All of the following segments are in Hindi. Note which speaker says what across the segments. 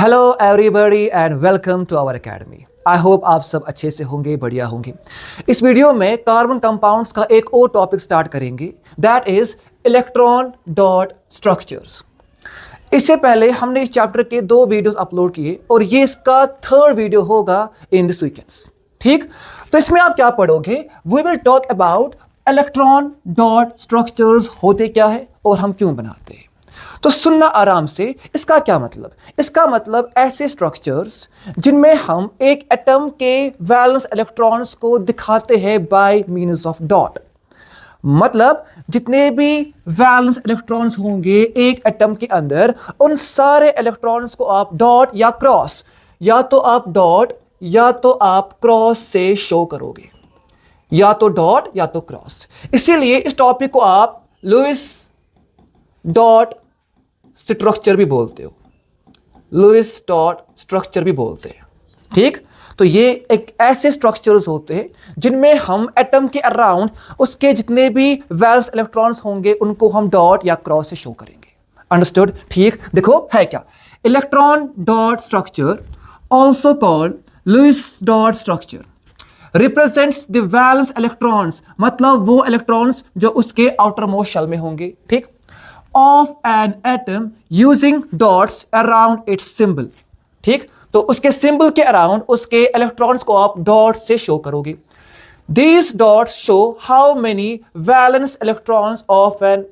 Speaker 1: Hello everybody and welcome to our academy. I hope आप सब अच्छे से होंगे, बढ़िया होंगे। इस वीडियो में कार्बन कंपाउंड्स का एक और टॉपिक स्टार्ट करेंगे, that is electron dot structures. इससे पहले हमने इस चैप्टर के 2 वीडियोस अपलोड किए और ये इसका 3rd वीडियो होगा इन दिस सीक्वेंस। ठीक, तो इसमें आप क्या पढ़ोगे? We will talk about electron dot structures होते क्या है और हम क्यों बनाते हैं। तो सुनना आराम से। इसका क्या मतलब? इसका मतलब ऐसे स्ट्रक्चर्स जिनमें हम एक एटम के वैलेंस इलेक्ट्रॉन्स को दिखाते हैं बाय मीन्स ऑफ डॉट। मतलब जितने भी वैलेंस इलेक्ट्रॉन्स होंगे एक एटम के अंदर, उन सारे इलेक्ट्रॉन्स को आप डॉट या क्रॉस, या तो आप डॉट या तो आप क्रॉस से शो करोगे, या तो डॉट या तो क्रॉस। इसीलिए इस टॉपिक को आप लुईस डॉट स्ट्रक्चर भी बोलते हो, लुईस डॉट स्ट्रक्चर भी बोलते हैं। ठीक, तो ये एक ऐसे स्ट्रक्चर्स होते हैं जिनमें हम एटम के अराउंड उसके जितने भी वैलेंस इलेक्ट्रॉन्स होंगे उनको हम डॉट या क्रॉस से शो करेंगे। अंडरस्टूड? ठीक, देखो है क्या, electron dot structure also called Lewis dot structure represents the valence electrons, मतलब वो इलेक्ट्रॉन्स जो उसके आउटर मोस्ट शेल में होंगे, ठीक, of an atom using dots around its symbol। ठीक, तो उसके सिंबल के अराउंड उसके इलेक्ट्रॉन्स को आप डॉट से शो करोगे। These dots show how many valence electrons of an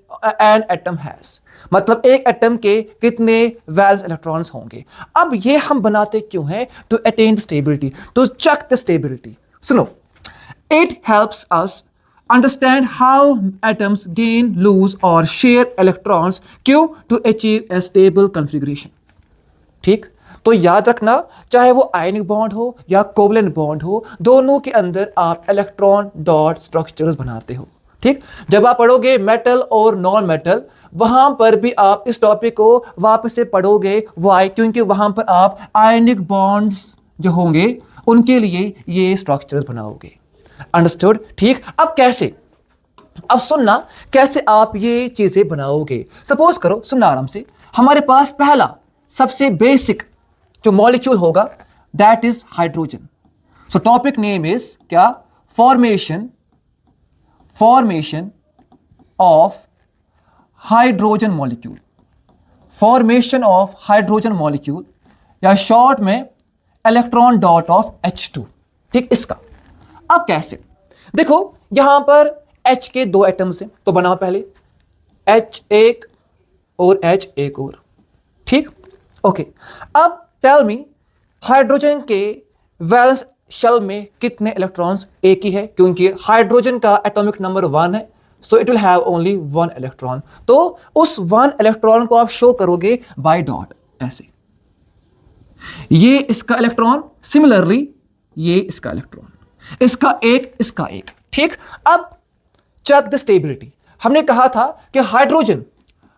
Speaker 1: atom has। मतलब एक एटम के कितने वैलेंस इलेक्ट्रॉन्स होंगे। अब ये हम बनाते क्यों हैं? To attain stability, to check the stability. सुनो, it helps us understand how atoms gain, lose or share electrons, क्यों? To achieve a stable configuration। ठीक, तो याद रखना, चाहे वो आयनिक बॉन्ड हो या कोवलेंट बॉन्ड हो, दोनों के अंदर आप इलेक्ट्रॉन डॉट स्ट्रक्चर्स बनाते हो। ठीक, जब आप पढ़ोगे मेटल और नॉन मेटल, वहां पर भी आप इस टॉपिक को वापस से पढ़ोगे। वाई? क्योंकि वहां पर आप आयनिक बॉन्ड्स जो होंगे उनके लिए ये स्ट्रक्चर्स बनाओगे। अंडरस्टूड? ठीक, अब कैसे? अब सुनना कैसे आप ये चीजें बनाओगे। सपोज करो, सुनना आराम से, हमारे पास पहला सबसे बेसिक जो मॉलिक्यूल होगा that is hydrogen. So topic name is क्या? Formation of hydrogen molecule, formation of hydrogen molecule, या शॉर्ट में इलेक्ट्रॉन डॉट ऑफ H2। ठीक, इसका अब कैसे? देखो यहां पर H के 2 एटम्स हैं, तो बनाओ पहले H1 और H1 और। ठीक, ओके। अब टेल मी, हाइड्रोजन के वैलेंस शेल में कितने इलेक्ट्रॉन्स? एक ही है, क्योंकि हाइड्रोजन का एटॉमिक नंबर 1 है, so it will have only 1 electron. तो उस 1 इलेक्ट्रॉन को आप शो करोगे बाय डॉट, ऐसे। ये इसका इलेक्ट्रॉन, सिमिलरली ये इसका इलेक्ट्रॉन, इसका एक, इसका एक। ठीक, अब चेक द स्टेबिलिटी। हमने कहा था कि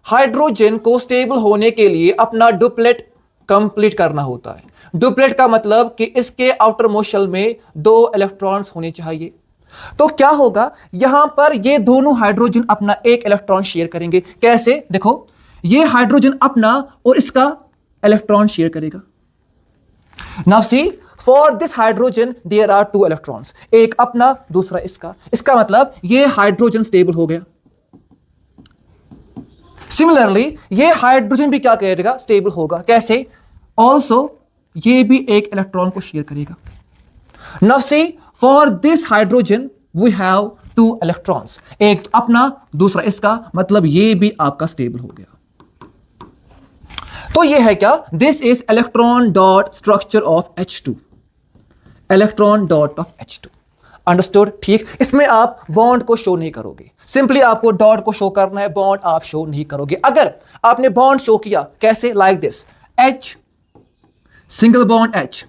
Speaker 1: हाइड्रोजन को स्टेबल होने के लिए अपना डुप्लेट कंप्लीट करना होता है। डुप्लेट का मतलब कि इसके आउटर मोस्ट शेल में 2 इलेक्ट्रॉन्स होने चाहिए। तो क्या होगा, यहां पर ये दोनों हाइड्रोजन अपना एक इलेक्ट्रॉन शेयर करेंगे। कैसे? देखो, ये हाइड्रोजन अपना और इसका इलेक्ट्रॉन शेयर करेगा। Now see, For this hydrogen there are 2 electrons, एक अपना दूसरा इसका। इसका मतलब ये हाइड्रोजन स्टेबल हो गया। सिमिलरली ये हाइड्रोजन भी क्या करेगा? स्टेबल होगा। कैसे? ऑल्सो ये भी एक इलेक्ट्रॉन को शेयर करेगा। Now see, for this hydrogen we have 2 electrons, एक अपना दूसरा इसका, मतलब ये भी आपका स्टेबल हो गया। तो ये है क्या? This is electron dot structure of H2, electron dot of H2। Understood? ठीक, इसमें आप बॉन्ड को शो नहीं करोगे, सिंपली आपको डॉट को शो करना है, बॉन्ड आप शो नहीं करोगे। अगर आपने बॉन्ड शो किया, कैसे? Like this, H, single bond H,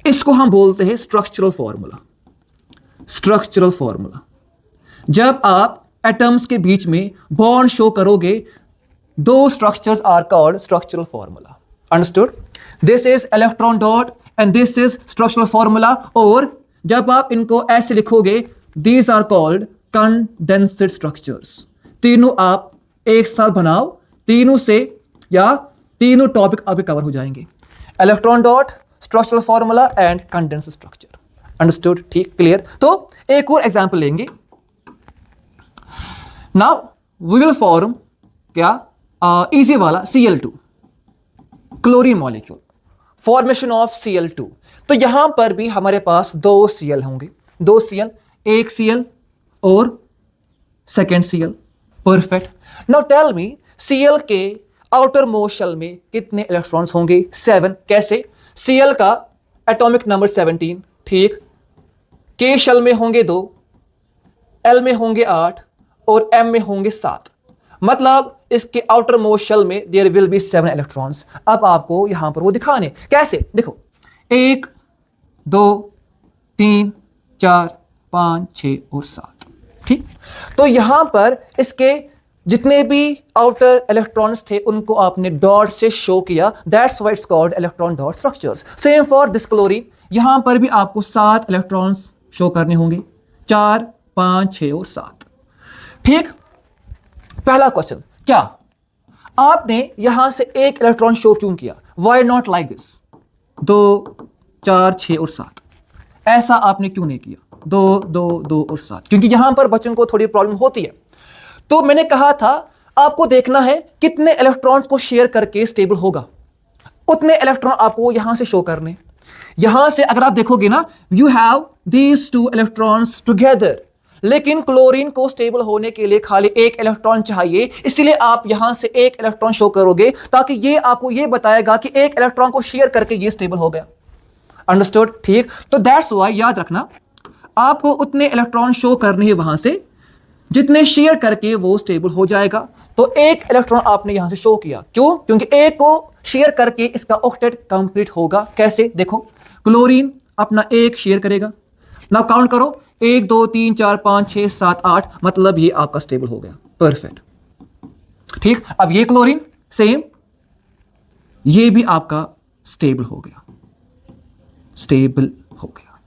Speaker 1: इसको हम बोलते हैं स्ट्रक्चरल फॉर्मूला। स्ट्रक्चरल फॉर्मूला, जब आप एटम्स के बीच में बॉन्ड शो करोगे, 2 structures are called structural formula. Understood? This is electron dot and this is structural formula. और जब आप इनको ऐसे लिखोगे, these are called condensed structures. तीनों आप एक साथ बनाओ, तीनों से या तीनों टॉपिक अभी कवर हो जाएंगे। Electron dot, structural formula and condense structure. Understood? ठीक, क्लियर। तो एक और एग्जांपल लेंगे। नाउ वी विल फॉर्म क्या इजी वाला Cl2, chlorine molecule, formation of Cl2। तो यहां पर भी हमारे पास दो Cl होंगे, दो Cl, एक Cl और second Cl। Perfect. Now tell me Cl के आउटर मोस्ट शेल में कितने इलेक्ट्रॉन्स होंगे? 7। कैसे? Cl का एटॉमिक नंबर 17, ठीक। K शेल में होंगे 2, L में होंगे 8 और M में होंगे 7। मतलब इसके आउटर मोस्ट शेल में देयर विल बी 7 इलेक्ट्रॉन्स। अब आपको यहां पर वो दिखाने कैसे, देखो 1 2 3 4 5 6 और 7, ठीक। तो यहां पर इसके जितने भी आउटर इलेक्ट्रॉन्स थे उनको आपने डॉट से शो किया, that's why it's called electron dot structures. Same for this chlorine, यहां पर भी आपको 7 इलेक्ट्रॉन्स शो करने होंगे, 4 5 6 और 7, ठीक। पहला क्वेश्चन, क्या आपने यहां से एक इलेक्ट्रॉन शो क्यों किया? वाई नॉट लाइक दिस 2 4 6 और 7? ऐसा आपने क्यों नहीं किया 2 2 2 और 7? क्योंकि यहां पर बच्चों को थोड़ी प्रॉब्लम होती है। तो मैंने कहा था आपको देखना है कितने इलेक्ट्रॉन्स को शेयर करके स्टेबल होगा, उतने इलेक्ट्रॉन आपको यहां से शो करने। यहां से अगर आप देखोगे ना, you have these 2 electrons together, लेकिन क्लोरीन को स्टेबल होने के लिए खाली एक इलेक्ट्रॉन चाहिए, इसलिए आप यहां से एक इलेक्ट्रॉन शो करोगे ताकि ये आपको ये बताएगा कि एक इलेक्ट्रॉन को शेयर करके ये स्टेबल हो गया। अंडरस्टूड? ठीक। तो दैट्स व्हाई याद रखना आपको उतने इलेक्ट्रॉन शो करने हैं वहां से जितने शेयर करके वो स्टेबल हो जाएगा। तो एक इलेक्ट्रॉन आपने यहां से शो किया, क्यों? क्योंकि एक को शेयर करके इसका ऑक्टेट कंप्लीट होगा। कैसे? देखो क्लोरीन अपना एक शेयर करेगा, नाउ काउंट करो 1 2 3 4 5 6 7 8, मतलब ये आपका स्टेबल हो गया। परफेक्ट, ठीक। अब ये क्लोरीन सेम, ये भी आपका स्टेबल हो गया, स्टेबल हो गया,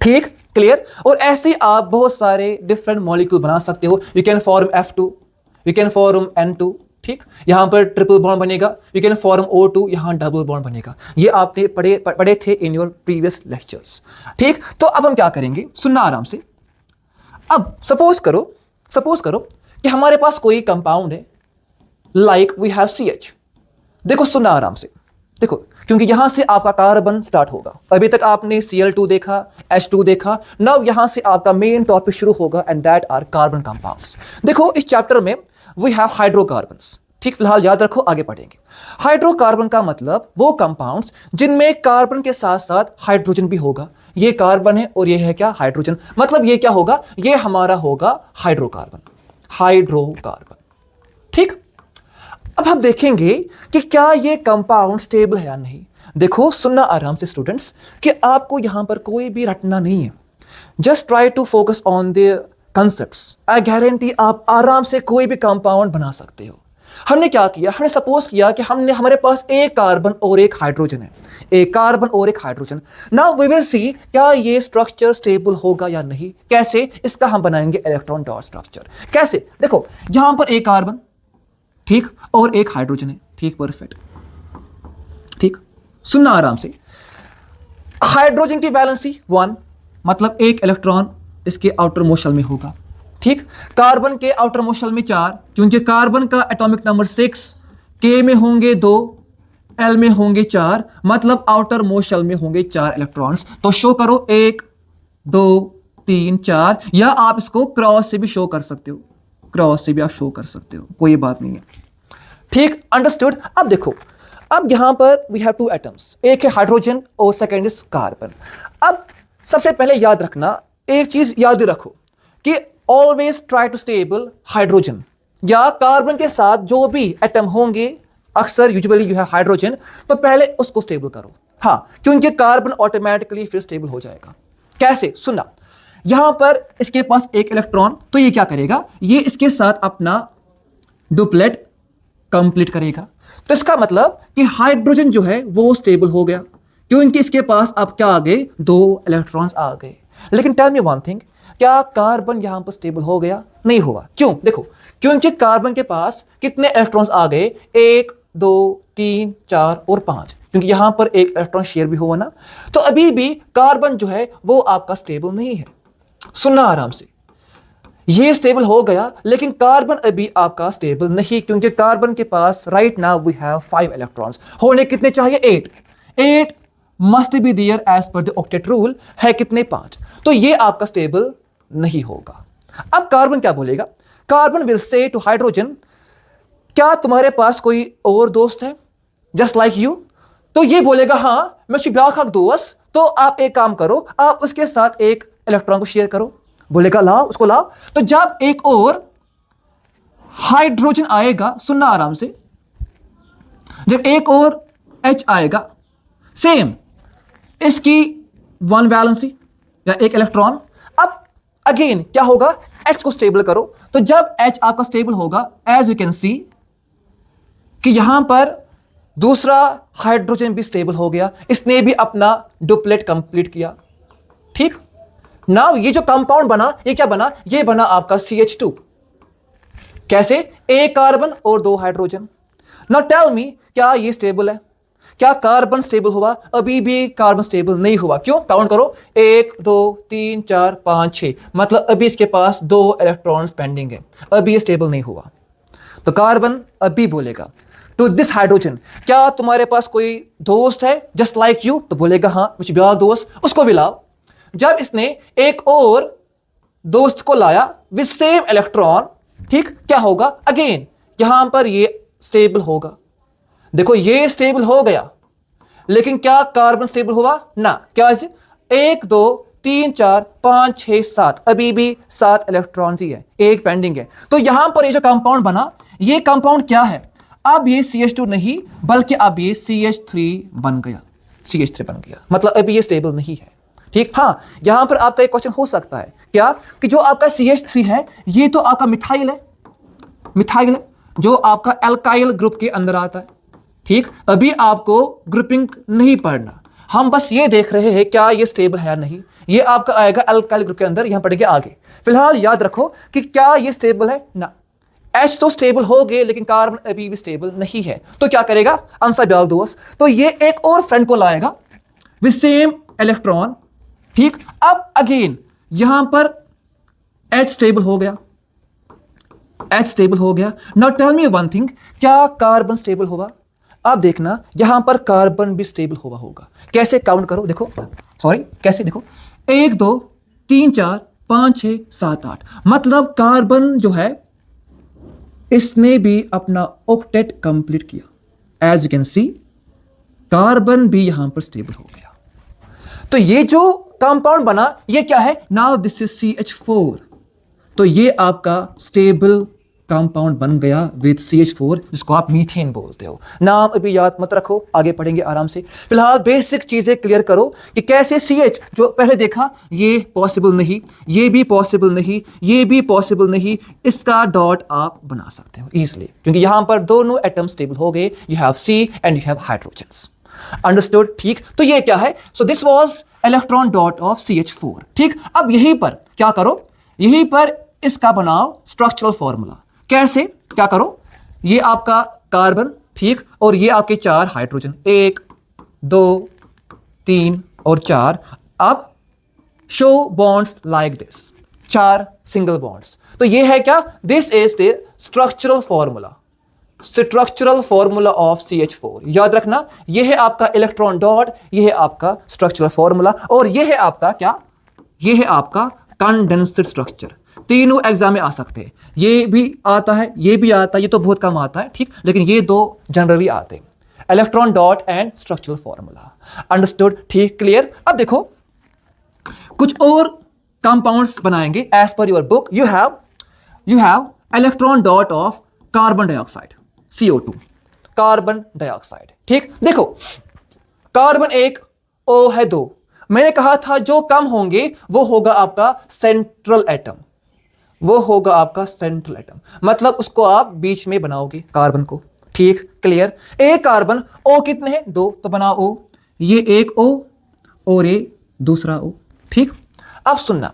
Speaker 1: ठीक, क्लियर। और ऐसे आप बहुत सारे डिफरेंट मॉलिक्यूल बना सकते हो। You can form F2, you can form N2, ठीक। यहां पर ट्रिपल बॉन्ड बनेगा, यू कैन फॉर्म O2, यहां डबल बॉन्ड बनेगा। ये आपने पढ़े थे इन योर प्रीवियस लेक्चर्स, ठीक। तो अब हम क्या करेंगे, सुनना आराम से। अब सपोज करो कि हमारे पास कोई कंपाउंड है, लाइक वी हैव CH। देखो सुनना आराम से, देखो, क्योंकि यहां से आपका कार्बन स्टार्ट होगा। अभी तक आपने Cl2 देखा, H2 देखा, नाउ यहां से आपका मेन टॉपिक शुरू होगा and that are carbon compounds. देखो इस चैप्टर में वी हैव हाइड्रोकार्बन्स, ठीक। फिलहाल याद रखो, आगे पढ़ेंगे। हाइड्रोकार्बन का मतलब वो कंपाउंड्स जिनमें कार्बन के साथ साथ हाइड्रोजन भी होगा। ये कार्बन है और ये है क्या? हाइड्रोजन। मतलब ये क्या होगा? ये हमारा होगा हाइड्रोकार्बन, हाइड्रोकार्बन, ठीक। अब हम देखेंगे कि क्या ये कंपाउंड स्टेबल है या नहीं। देखो सुनना आराम से स्टूडेंट्स, कि आपको यहां पर कोई भी रटना नहीं है, just try to focus on the concepts. I guarantee आप आराम से कोई भी कंपाउंड बना सकते हो। हमने क्या किया, हमने सपोज किया कि हमारे पास एक कार्बन और एक हाइड्रोजन है, एक कार्बन और एक hydrogen. Now we will see क्या ये स्ट्रक्चर स्टेबल होगा या नहीं। कैसे? इसका हम बनाएंगे इलेक्ट्रॉन डॉट स्ट्रक्चर। कैसे? देखो यहां पर एक कार्बन, ठीक, और एक हाइड्रोजन है, ठीक, परफेक्ट, ठीक। सुनना आराम से, हाइड्रोजन की वैलेंसी 1, मतलब एक इलेक्ट्रॉन इसके आउटर मोस्ट शेल में होगा, ठीक। कार्बन के आउटर मोस्ट शेल में 4, क्योंकि कार्बन का एटॉमिक नंबर 6, के में होंगे 2, एल में होंगे 4, मतलब आउटर मोस्ट शेल में होंगे 4 इलेक्ट्रॉन्स। तो शो करो 1 2 3 4, या आप इसको क्रॉस से भी शो कर सकते हो, क्रॉस से भी आप शो कर सकते हो, कोई बात नहीं है, ठीक। अंडरस्टूड? अब देखो, अब यहां पर वी हैव 2 एटम्स, एक है हाइड्रोजन और सेकेंड इज कार्बन। अब सबसे पहले याद रखना, एक चीज याद रखो कि always try to stable hydrogen या कार्बन के साथ जो भी एटम होंगे, अक्सर यूजुअली यू है हाइड्रोजन, तो पहले उसको स्टेबल करो। हां, क्योंकि कार्बन ऑटोमेटिकली फिर स्टेबल हो जाएगा। कैसे? सुनना, यहां पर इसके पास एक इलेक्ट्रॉन, तो ये क्या करेगा, ये इसके साथ अपना डुप्लेट कंप्लीट करेगा। तो इसका मतलब कि हाइड्रोजन जो है वो स्टेबल हो गया, क्योंकि इसके पास अब क्या आ गए, 2 इलेक्ट्रॉन्स आ गए। लेकिन टेल मी वन थिंग, क्या कार्बन यहां पर स्टेबल हो गया? नहीं हुआ। क्यों? देखो, क्योंकि कार्बन के पास कितने इलेक्ट्रॉन्स आ गए, 1 2 3 4 और 5, क्योंकि यहां पर एक इलेक्ट्रॉन शेयर भी हुआ ना, तो अभी भी कार्बन जो है वो आपका स्टेबल नहीं है। सुनना आराम से, ये स्टेबल हो गया लेकिन कार्बन अभी आपका स्टेबल नहीं, क्योंकि कार्बन के पास right now we have 5 electrons, होने कितने चाहिए? 8 must be there as per the octet rule, है कितने? 5। तो ये आपका स्टेबल नहीं होगा। अब कार्बन क्या बोलेगा? Carbon will say to hydrogen, क्या तुम्हारे पास कोई और दोस्त है जस्ट लाइक यू? तो ये बोलेगा हाँ, मैं ब्याख हक दोस्त। तो आप एक काम करो, आप उसके साथ एक इलेक्ट्रॉन को शेयर करो। बोलेगा लाओ, उसको लाओ। तो जब एक और हाइड्रोजन आएगा, सुनना आराम से, जब एक और H आएगा, सेम इसकी 1 वैलेंसी या एक इलेक्ट्रॉन। अब अगेन क्या होगा? H को स्टेबल करो। तो जब H आपका स्टेबल होगा, एज यू कैन सी कि यहां पर दूसरा हाइड्रोजन भी स्टेबल हो गया, इसने भी अपना डुप्लेट कंप्लीट किया। ठीक, नाउ ये जो कंपाउंड बना, ये क्या बना? ये बना आपका CH2। कैसे? एक कार्बन और 2 हाइड्रोजन। नाउ टेल मी, क्या ये स्टेबल है? क्या कार्बन स्टेबल हुआ? अभी भी कार्बन स्टेबल नहीं हुआ। क्यों? काउंट करो, 1 2 3 4 5 6, मतलब अभी इसके पास 2 इलेक्ट्रॉन्स पेंडिंग है, अभी ये स्टेबल नहीं हुआ। तो कार्बन अभी बोलेगा टू दिस हाइड्रोजन, क्या तुम्हारे पास कोई दोस्त है जस्ट लाइक यू? तो बोलेगा हाँ, मुझे ब्याह दोस्त, उसको भी लाओ। जब इसने एक और दोस्त को लाया विद सेम इलेक्ट्रॉन, ठीक, क्या होगा? अगेन यहां पर ये स्टेबल होगा। देखो ये स्टेबल हो गया, लेकिन क्या कार्बन स्टेबल हुआ? ना। क्या ऐसे? 1 2 3 4 5 6 7, अभी भी 7 इलेक्ट्रॉन ही है, एक पेंडिंग है। तो यहां पर ये जो कंपाउंड बना, ये कंपाउंड क्या है? अब ये CH2 नहीं, बल्कि अब ये CH3 बन गया। CH3 बन गया, मतलब अभी ये स्टेबल नहीं है। ठीक, हाँ, यहां पर आपका एक क्वेश्चन हो सकता है, क्या? कि जो आपका CH3 है, ये तो आपका मिथाइल है, मिथाइल है, जो आपका एल्काइल ग्रुप के अंदर आता है। ठीक, अभी आपको ग्रुपिंग नहीं पढ़ना, हम बस ये देख रहे हैं क्या ये स्टेबल है या नहीं। ये आपका आएगा एल्काइल ग्रुप के अंदर, यहां पढ़ेंगे आगे। फिलहाल याद रखो कि क्या ये स्टेबल है? ना। H तो स्टेबल हो गए, लेकिन कार्बन अभी भी स्टेबल नहीं है। तो क्या करेगा? आंसर डाल दो। तो ये एक और फ्रेंड को लाएगा विद सेम इलेक्ट्रॉन। ठीक, अब अगेन यहां पर H स्टेबल हो गया, H स्टेबल हो गया। Now tell me one thing, क्या कार्बन स्टेबल होगा? अब देखना यहां पर कार्बन भी स्टेबल हुआ होगा। कैसे? काउंट करो, देखो, सॉरी, कैसे? देखो, 1 2 3 4 5 6 7 8, मतलब कार्बन जो है इसने भी अपना ऑक्टेट कंप्लीट किया। As you can see, carbon भी यहां पर स्टेबल हो गया। तो ये जो कंपाउंड बना, ये क्या है? Now this is CH4। तो ये आपका स्टेबल कंपाउंड बन गया विद CH4, जिसको आप मीथेन बोलते हो। नाम अभी याद मत रखो, आगे पढ़ेंगे आराम से। फिलहाल बेसिक चीजें क्लियर करो कि कैसे CH, जो पहले देखा, ये पॉसिबल नहीं, ये भी पॉसिबल नहीं, ये भी पॉसिबल नहीं, इसका डॉट आप बना सकते हो इजीली, क्योंकि यहां पर दोनों एटम स्टेबल हो गए। You have C and you have hydrogens. Understood? ठीक, तो ये क्या है? So this was electron dot of CH4। ठीक, अब यहीं पर क्या करो? यहीं पर इसका बनाओ स्ट्रक्चरल फॉर्मूला। कैसे? क्या करो? ये आपका कार्बन, ठीक, और ये आपके 4 हाइड्रोजन, 1 2 3 और 4। अब show bonds like this, 4 single bonds. तो ये है क्या? This is the structural formula, structural formula of CH4। याद रखना, ये है आपका इलेक्ट्रॉन डॉट, ये है आपका स्ट्रक्चरल फॉर्मूला, और ये है आपका क्या? ये है आपका कंडेंस्ड स्ट्रक्चर। तीनों एग्जाम में आ सकते हैं, ये भी आता है, ये भी आता है, ये तो बहुत कम आता है, ठीक, लेकिन ये 2 जनरली आते हैं, electron dot and structural formula. Understood? ठीक, क्लियर? अब देखो कुछ और कंपाउंड्स बनाएंगे as per your book. You have electron dot of carbon dioxide, CO2, carbon dioxide. ठीक, देखो, कार्बन 1, O है 2। मैंने कहा था जो कम होंगे वो होगा आपका सेंट्रल एटम, वो होगा आपका सेंट्रल एटम, मतलब उसको आप बीच में बनाओगे कार्बन को। ठीक, क्लियर? एक कार्बन, O कितने हैं? 2, तो बनाओ O, ये एक O और ये दूसरा O। ठीक, अब सुनना,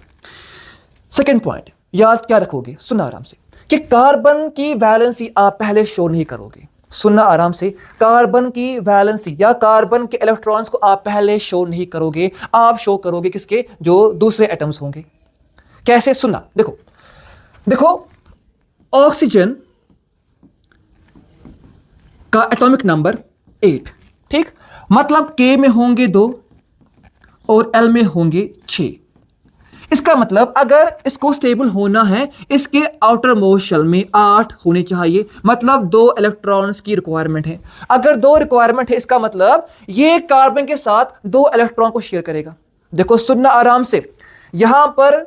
Speaker 1: सेकेंड पॉइंट याद क्या रखोगे? सुनना आराम से, कि कार्बन की वैलेंसी आप पहले शो नहीं करोगे, सुनना आराम से, कार्बन की वैलेंसी या कार्बन के इलेक्ट्रॉन्स को आप पहले शो नहीं करोगे, आप शो करोगे किसके, जो दूसरे एटम्स होंगे। कैसे, सुनना, देखो देखो, ऑक्सीजन का एटॉमिक नंबर 8, ठीक, मतलब के में होंगे 2 और एल में होंगे 6। इसका मतलब अगर इसको स्टेबल होना है, इसके आउटर मोस्ट शेल में 8 होने चाहिए, मतलब 2 इलेक्ट्रॉन्स की रिक्वायरमेंट है। अगर 2 रिक्वायरमेंट है, इसका मतलब ये कार्बन के साथ 2 इलेक्ट्रॉन को शेयर करेगा। देखो सुनना आराम से, यहां पर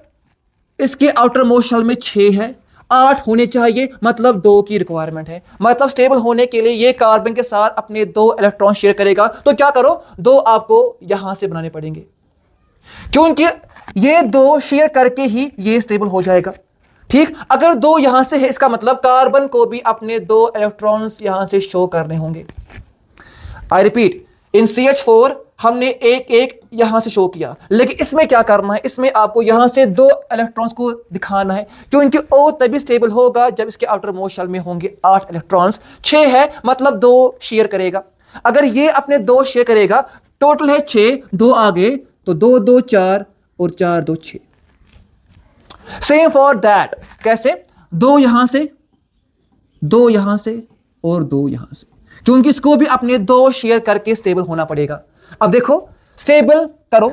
Speaker 1: इसके आउटर मोस्ट शेल में 6 है, 8 होने चाहिए, मतलब 2 की रिक्वायरमेंट है। मतलब स्टेबल होने के लिए ये कार्बन के साथ अपने 2 इलेक्ट्रॉन शेयर करेगा। तो क्या करो, 2 आपको यहां से बनाने पड़ेंगे, क्योंकि ये 2 शेयर करके ही ये स्टेबल हो जाएगा, ठीक। अगर 2 यहां से है, इसका मतलब कार्बन को भी अपने 2 इलेक्ट्रॉन्स यहां से शो करने होंगे। आई रिपीट, इन CH4 हमने एक एक यहां से शो किया, लेकिन इसमें क्या करना है, इसमें आपको यहां से 2 इलेक्ट्रॉन्स को दिखाना है, क्योंकि O तभी स्टेबल होगा जब इसके आउटर मोस्ट शेल में होंगे 8 इलेक्ट्रॉन्स। 6 है, मतलब 2 शेयर करेगा। अगर ये अपने 2 शेयर करेगा, टोटल है 6, 2 आगे, तो 2 2 4 और 4 2 6। सेम फॉर दैट, कैसे, 2 यहां से, 2 यहां से और 2 यहां से, क्योंकि इसको भी अपने 2 शेयर करके स्टेबल होना पड़ेगा। अब देखो, स्टेबल करो,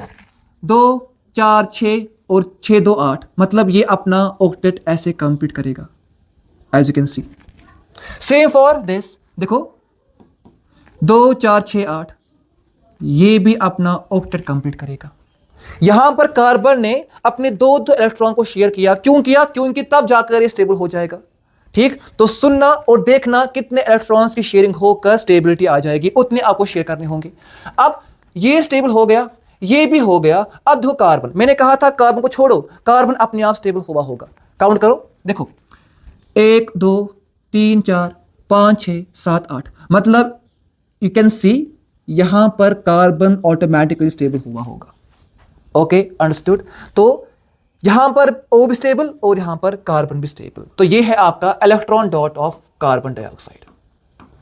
Speaker 1: 2 4 6 और 6 2 8, मतलब ये अपना ऑक्टेट ऐसे कंप्लीट करेगा, as you can see. Same for this, देखो 2 4 6 8, ये भी अपना ऑक्टेट कंप्लीट करेगा। यहां पर कार्बन ने अपने 2 इलेक्ट्रॉन को शेयर किया, क्यों किया, क्योंकि तब जाकर ये स्टेबल हो जाएगा, ठीक। तो सुनना और देखना, कितने इलेक्ट्रॉन्स की शेयरिंग होकर स्टेबिलिटी आ जाएगी, उतने आपको शेयर करने होंगे। अब ये स्टेबल हो गया, ये भी हो गया। अब देखो कार्बन, मैंने कहा था कार्बन को छोड़ो, कार्बन अपने आप स्टेबल हुआ होगा। काउंट करो, देखो 1 2 3 4 5 6 7 8, मतलब यू कैन सी यहां पर कार्बन ऑटोमेटिकली स्टेबल हुआ होगा। Okay, understood. तो यहां पर O भी स्टेबल और यहां पर कार्बन भी स्टेबल। तो ये है आपका electron dot of carbon dioxide,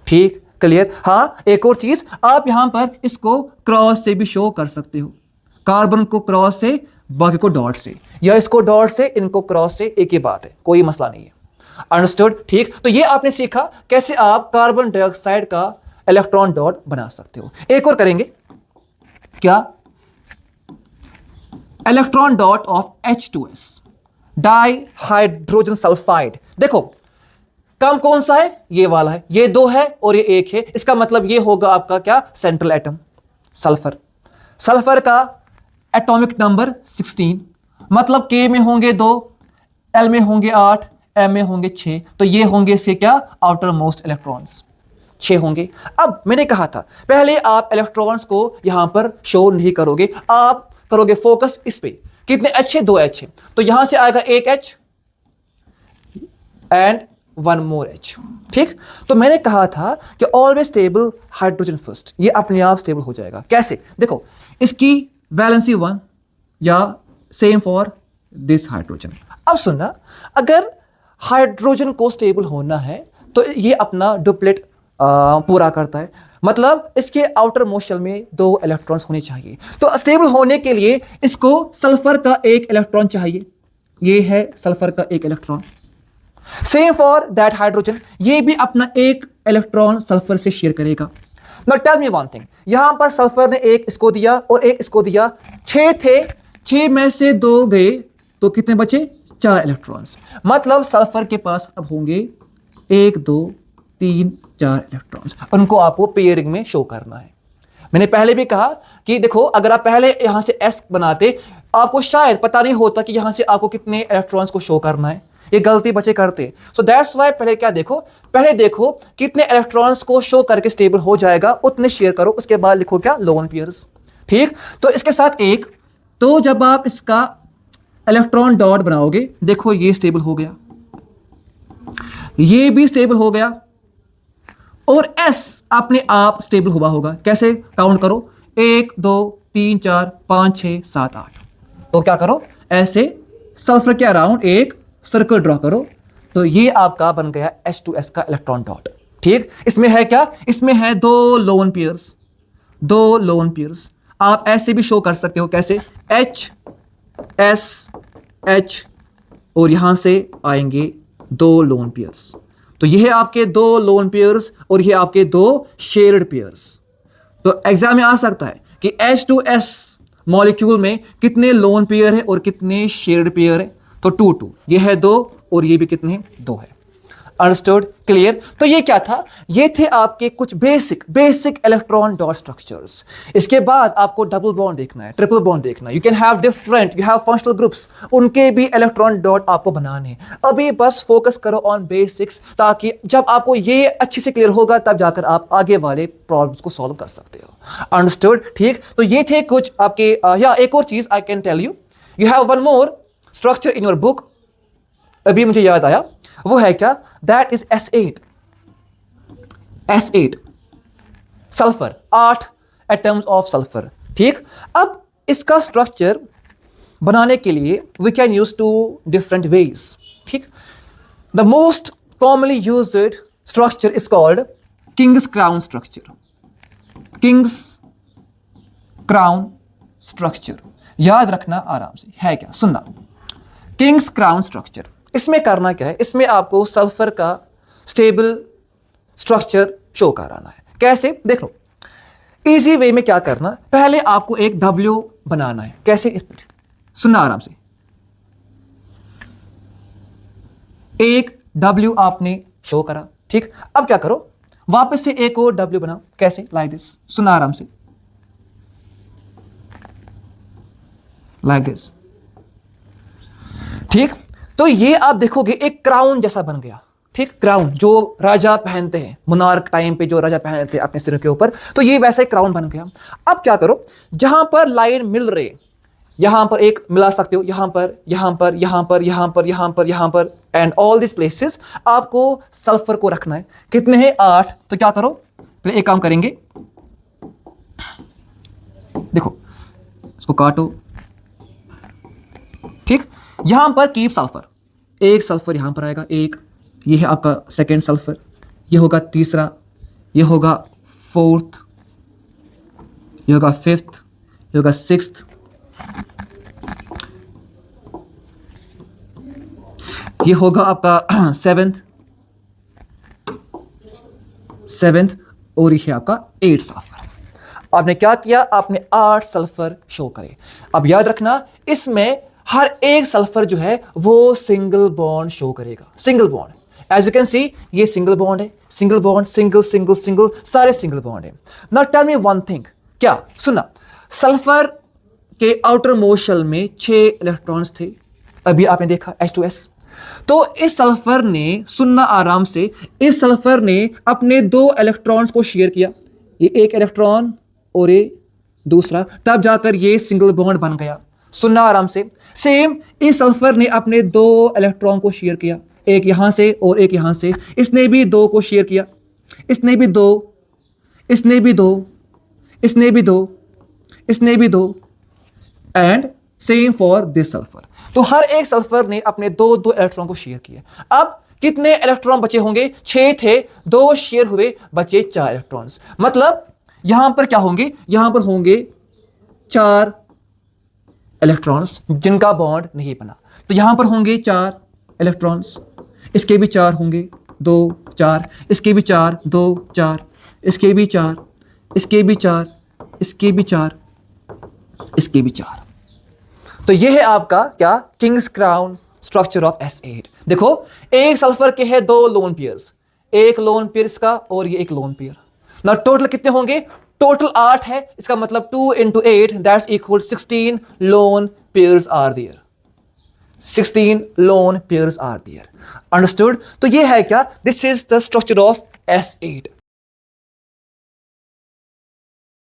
Speaker 1: ठीक, क्लियर। हाँ, एक और चीज, आप यहां पर इसको क्रॉस से भी शो कर सकते हो, कार्बन को क्रॉस से, बाकी को डॉट से, या इसको डॉट से, इनको क्रॉस से, एक ही बात है, कोई मसला नहीं है। अंडरस्टूड, ठीक। तो ये आपने सीखा कैसे आप कार्बन डाइऑक्साइड का इलेक्ट्रॉन डॉट बना सकते हो। एक और करेंगे, क्या, electron dot of H2S, di hydrogen sulphide. देखो कम कौन सा है, ये वाला है, ये 2 है और ये 1 है, इसका मतलब ये होगा आपका क्या, सेंट्रल एटम सल्फर। सल्फर का एटॉमिक नंबर 16, मतलब K में होंगे 2, L में होंगे 8, M में होंगे 6, तो ये होंगे इसके क्या, आउटर मोस्ट इलेक्ट्रॉन्स 6 होंगे। अब मैंने कहा था पहले आप इलेक्ट्रॉन्स को यहां पर शो नहीं करोगे, आप करोगे फोकस इस पे, कितने H है, 2 H है, तो यहां से आएगा 1 H एंड 1 मोर H, ठीक। तो मैंने कहा था कि ऑलवेज स्टेबल हाइड्रोजन फर्स्ट, ये अपने आप स्टेबल हो जाएगा। कैसे, देखो इसकी वैलेंसी 1, या सेम फॉर दिस हाइड्रोजन। अब सुनना, अगर हाइड्रोजन को स्टेबल होना है तो ये अपना डुप्लेट पूरा करता है, मतलब इसके आउटर मोस्ट शेल में 2 इलेक्ट्रॉन्स होने चाहिए। तो स्टेबल होने के लिए इसको सल्फर का 1 इलेक्ट्रॉन चाहिए, ये है सल्फर का 1 electron. Same for that hydrogen, ये भी अपना 1 इलेक्ट्रॉन सल्फर से शेयर करेगा। Now tell me one thing, यहां पर सल्फर ने 1 इसको दिया और 1 इसको दिया, 6 थे, 6 में से 2 गए, तो कितने बचे, 4 इलेक्ट्रॉन्स। मतलब सल्फर के पास अब होंगे 1 2 3 4 इलेक्ट्रॉन्स, उनको आपको पेयरिंग में शो करना है। मैंने पहले भी कहा कि देखो अगर आप पहले यहां से S बनाते, आपको शायद पता नहीं होता कि यहां से आपको कितने इलेक्ट्रॉन्स को शो करना है, ये गलती बच्चे करते। सो दैट्स वाई पहले क्या देखो, पहले देखो कितने इलेक्ट्रॉन्स को शो करके स्टेबल हो जाएगा, उतने शेयर करो, उसके बाद लिखो क्या, लोन पेयर्स, ठीक। तो इसके साथ 1, तो जब आप इसका इलेक्ट्रॉन डॉट बनाओगे, देखो ये स्टेबल हो गया, ये भी स्टेबल हो गया, और S अपने आप स्टेबल हुआ होगा। कैसे, काउंट करो, 1 2 3 4 5 6 7 8। तो क्या करो, ऐसे सल्फर के अराउंड एक सर्कल ड्रॉ करो, तो ये आपका बन गया H2S का इलेक्ट्रॉन डॉट, ठीक, इसमें है क्या, इसमें है दो लोन पेयर्स, दो लोन पेयर्स। आप ऐसे भी शो कर सकते हो, कैसे, H S H और यहां से आएंगे दो लोन पेयर्स। तो ये है आपके दो लोन पेयर्स और ये आपके दो शेयर्ड पेयर्स। तो एग्जाम में आ सकता है कि H2S मॉलिक्यूल में कितने लोन पेयर है और कितने शेयर्ड पेयर है। तो 2 2, ये है 2 और ये भी कितने, 2 है। Understood, clear. तो ये क्या था, ये थे आपके कुछ बेसिक इलेक्ट्रॉन डॉट स्ट्रक्चर्स। इसके बाद आपको डबल बॉन्ड देखना है, ट्रिपल बॉन्ड देखना है। You can have different, you have functional groups, उनके भी इलेक्ट्रॉन डॉट आपको बनाने हैं। अभी बस फोकस करो ऑन बेसिक्स, ताकि जब आपको ये अच्छे से क्लियर होगा तब जाकर आप आगे वाले प्रॉब्लम्स को सॉल्व कर सकते हो। अंडरस्टूड, ठीक। तो ये थे कुछ आपके या एक और चीज I can tell you, you have one more structure in your book, अभी मुझे याद आया, वो है क्या, that is S8 sulphur, 8 atoms of sulphur. ठीक, अब इसका स्ट्रक्चर बनाने के लिए we can use 2 different ways. ठीक, the most commonly used structure is called king's crown structure. King's crown structure याद रखना आराम से, है क्या, सुनना, किंग्स क्राउन स्ट्रक्चर। इसमें करना क्या है, इसमें आपको सल्फर का स्टेबल स्ट्रक्चर शो कराना है। कैसे, देख लो, इजी वे में क्या करना, पहले आपको एक W बनाना है। कैसे, सुनना आराम से, एक W आपने शो करा। ठीक, अब क्या करो, वापस से एक और W बनाओ। कैसे, लाइक दिस, सुनना आराम से, लाइक दिस। ठीक, तो ये आप देखोगे एक क्राउन जैसा बन गया। ठीक, क्राउन जो राजा पहनते हैं, मोनार्क टाइम पे जो राजा पहनते हैं अपने सिर के ऊपर, तो ये वैसा ही क्राउन बन गया। अब क्या करो, जहां पर लाइन मिल रहे, यहां पर एक मिला सकते हो, यहां पर, यहां पर, यहां पर, यहां पर, यहां पर, यहां पर, एंड ऑल दिस प्लेसेस आपको सल्फर को रखना है। कितने हैं, 8। तो क्या करो, पहले एक काम करेंगे, देखो इसको काटो। ठीक, यहां पर कीप सल्फर, एक सल्फर यहां पर आएगा, एक, ये है आपका सेकेंड सल्फर, ये होगा तीसरा, ये होगा फोर्थ, ये होगा फिफ्थ, ये होगा सिक्स्थ, ये होगा आपका सेवेंथ और ये है आपका 8 सल्फर। आपने क्या किया, आपने 8 सल्फर शो करे। अब याद रखना, इसमें हर एक सल्फर जो है वो सिंगल बॉन्ड शो करेगा, single bond. As you can see, ये सिंगल बॉन्ड है, single bond, single single single, सारे सिंगल बॉन्ड है। Now tell me one thing, क्या, सुनना, सल्फर के आउटर मोस्ट शेल में 6 इलेक्ट्रॉन्स थे, अभी आपने देखा H2S। तो इस सल्फर ने, सुनना आराम से, इस सल्फर ने अपने 2 इलेक्ट्रॉन्स को शेयर किया, ये एक इलेक्ट्रॉन और ये दूसरा, तब जाकर ये सिंगल बॉन्ड बन गया। सुनना आराम से, सेम इस सल्फर ने अपने 2 इलेक्ट्रॉन को शेयर किया, एक यहां से और एक यहां से, इसने भी 2 को शेयर किया, इसने भी 2, इसने भी 2, इसने भी 2, इसने भी 2, and same for this sulphur. तो हर एक सल्फर ने अपने 2 इलेक्ट्रॉन को शेयर किया। अब कितने इलेक्ट्रॉन बचे होंगे, 6 थे, 2 शेयर हुए, बचे 4 इलेक्ट्रॉन्स। मतलब यहां पर क्या होंगे, यहां पर होंगे 4 इलेक्ट्रॉन्स जिनका बॉन्ड नहीं बना। तो यहां पर होंगे 4 इलेक्ट्रॉन्स, इसके भी 4 होंगे, 2 4, इसके भी 4, 2 4, इसके भी 4, इसके भी 4, इसके भी 4, इसके भी 4। तो ये है आपका क्या, Kings crown structure of S8। देखो, एक सल्फर के है 2 लोन पेयर्स, एक लोन पेयर इसका और ये एक लोन पेयर। ना टोटल कितने होंगे, टोटल 8 है, इसका मतलब 2 into 8 that's equal 16 lone pairs are there, 16 lone pairs are there. Understood. तो ये है क्या, this is the structure of S8।